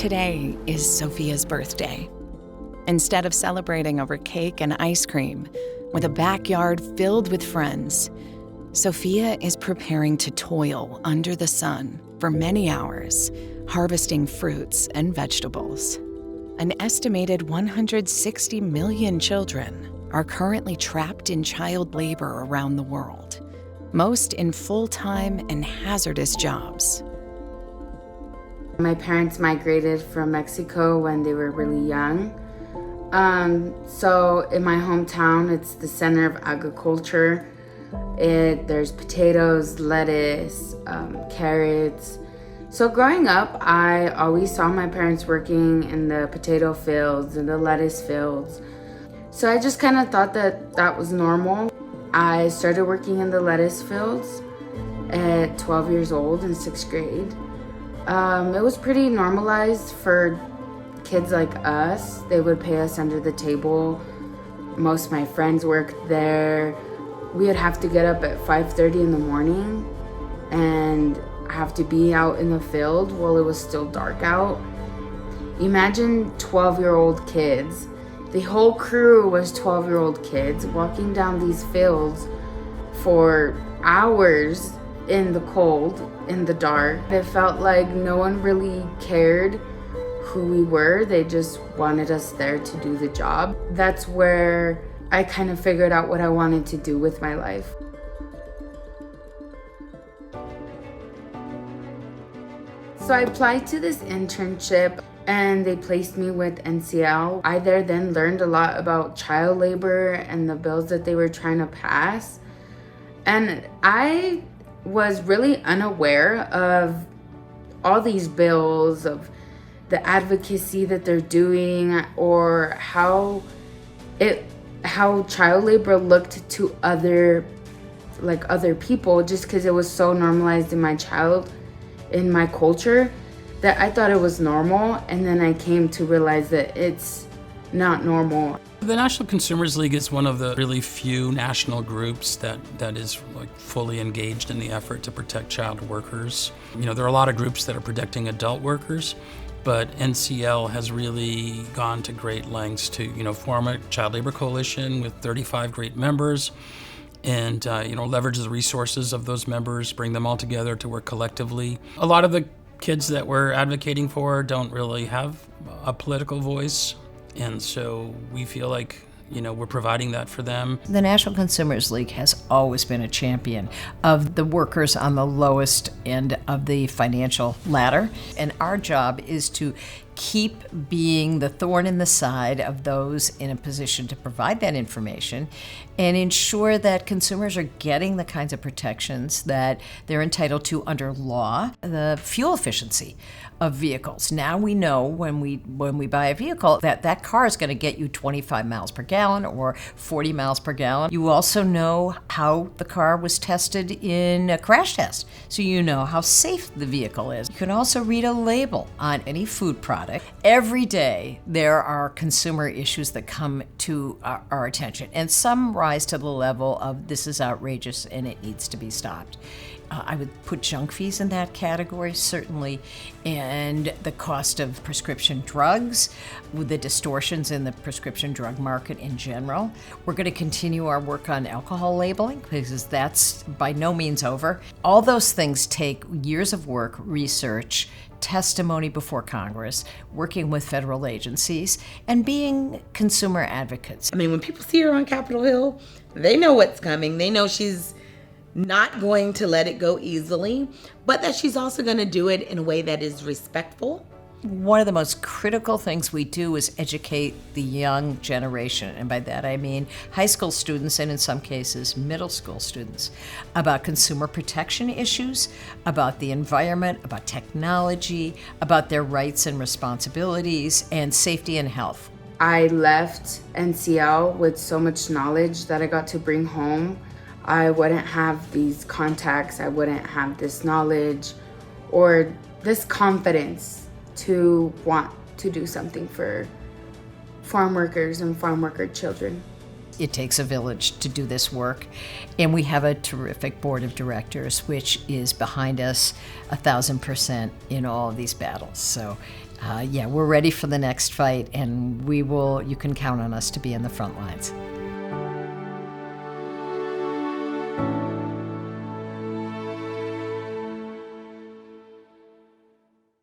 Today is Sophia's birthday. Instead of celebrating over cake and ice cream, with a backyard filled with friends, Sophia is preparing to toil under the sun for many hours, harvesting fruits and vegetables. An estimated 160 million children are currently trapped in child labor around the world, most in full-time and hazardous jobs. My parents migrated from Mexico when they were really young. So in my hometown, it's the center of agriculture. There's potatoes, lettuce, carrots. So growing up, I always saw my parents working in the potato fields and the lettuce fields. So I just kind of thought that was normal. I started working in the lettuce fields at 12 years old in 6th grade. It was pretty normalized for kids like us. They would pay us under the table. Most of my friends worked there. We would have to get up at 5:30 in the morning and have to be out in the field while it was still dark out. Imagine 12-year-old kids. The whole crew was 12-year-old kids walking down these fields for hours in the cold, in the dark. It felt like no one really cared who we were. They just wanted us there to do the job. That's where I kind of figured out what I wanted to do with my life. So I applied to this internship and they placed me with NCL. I there then learned a lot about child labor and the bills that they were trying to pass. And I was really unaware of all these bills, of the advocacy that they're doing, or how child labor looked to other people, just because it was so normalized in my culture, that I thought it was normal. And then I came to realize that it's not normal. The National Consumers League is one of the really few national groups that is fully engaged in the effort to protect child workers. There are a lot of groups that are protecting adult workers, but NCL has really gone to great lengths to form a child labor coalition with 35 great members, and leverage the resources of those members, bring them all together to work collectively. A lot of the kids that we're advocating for don't really have a political voice. And so we feel like, we're providing that for them. The National Consumers League has always been a champion of the workers on the lowest end of the financial ladder. And our job is to keep being the thorn in the side of those in a position to provide that information and ensure that consumers are getting the kinds of protections that they're entitled to under law. The fuel efficiency of vehicles. Now we know when we buy a vehicle that car is going to get you 25 miles per gallon or 40 miles per gallon. You also know how the car was tested in a crash test, so you know how safe the vehicle is. You can also read a label on any food product. Every day there are consumer issues that come to our attention, and some rise to the level of this is outrageous and it needs to be stopped. I would put junk fees in that category, certainly, and the cost of prescription drugs, with the distortions in the prescription drug market in general. We're going to continue our work on alcohol labeling because that's by no means over. All those things take years of work, research, testimony before Congress, working with federal agencies, and being consumer advocates. When people see her on Capitol Hill, they know what's coming. They know she's not going to let it go easily, but that she's also going to do it in a way that is respectful. One of the most critical things we do is educate the young generation, and by that I mean high school students and in some cases middle school students, about consumer protection issues, about the environment, about technology, about their rights and responsibilities, and safety and health. I left NCL with so much knowledge that I got to bring home. I wouldn't have these contacts, I wouldn't have this knowledge or this confidence to want to do something for farm workers and farm worker children. It takes a village to do this work, and we have a terrific board of directors, which is behind us 1,000% in all of these battles. So, we're ready for the next fight, and you can count on us to be in the front lines.